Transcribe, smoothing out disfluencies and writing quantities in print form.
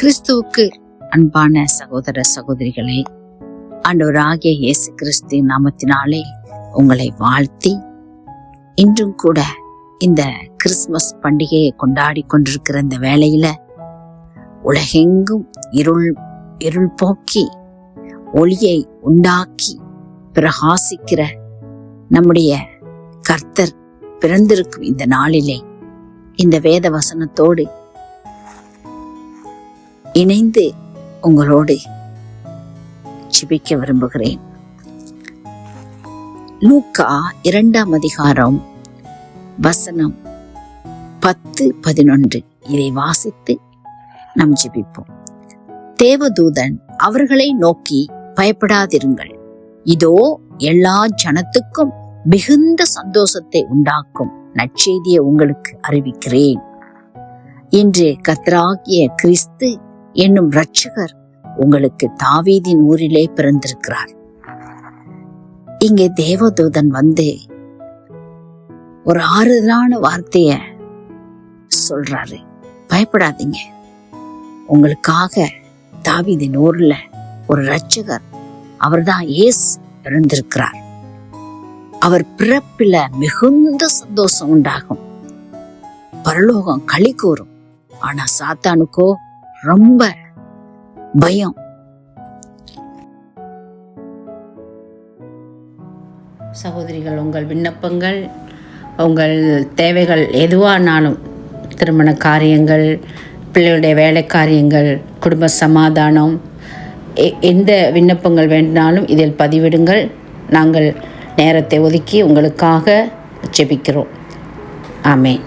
கிறிஸ்துவுக்கு அன்பான சகோதர சகோதரிகளே, ஆண்டவராகிய இயேசு கிறிஸ்து நாமத்தினாலே உங்களை வாழ்த்தி, இன்றும் கூட இந்த கிறிஸ்துமஸ் பண்டிகையை கொண்டாடி கொண்டிருக்கிற இந்த வேளையில உலகெங்கும் இருள் போக்கி ஒளியை உண்டாக்கி பிரகாசிக்கிற நம்முடைய கர்த்தர் பிறந்திருக்கும் இந்த நாளிலே இந்த வேத வசனத்தோடு இணைந்து உங்களோடு ஜெபிக்க விரும்புகிறேன். லூக்கா 2ஆம் அதிகாரம் வசனம் 10-11 இதை வாசித்து நாம் ஜெபிப்போம். தேவதூதன் அவர்களை நோக்கி, பயப்படாதிருங்கள், இதோ எல்லா ஜனத்துக்கும் மிகுந்த சந்தோஷத்தை உண்டாக்கும் நற்செய்தியை உங்களுக்கு அறிவிக்கிறேன். இன்று கர்த்தராகிய கிறிஸ்து என்னும் இரட்சகர் உங்களுக்கு தாவீதின் ஊரிலே பிறந்திருக்கிறார். இங்கே தேவதூதன் வந்து ஒரு ஆறுதலான வார்த்தைய சொல்றாரு. பயப்படாதீங்க, உங்களுக்காக தாவீதின் ஊர்ல ஒரு இரட்சகர், அவர்தான் இயேசு பிறந்திருக்கிறார். அவர் பிறப்பில மிகுந்த சந்தோஷம் உண்டாகும், பரலோகம் களி கூறும். ஆனா சாத்தானுக்கோ ரொம்ப பயம். சகோதரிகள், உங்கள் விண்ணப்பங்கள், உங்கள் தேவைகள் எதுவானாலும், திருமண காரியங்கள், பிள்ளைகளுடைய வேலை காரியங்கள், குடும்ப சமாதானம், எந்த விண்ணப்பங்கள் வேண்டினாலும் இதில் பதிவிடுங்கள். நாங்கள் நேரத்தை ஒதுக்கி உங்களுக்காக ஜெபிக்கிறோம். ஆமென்.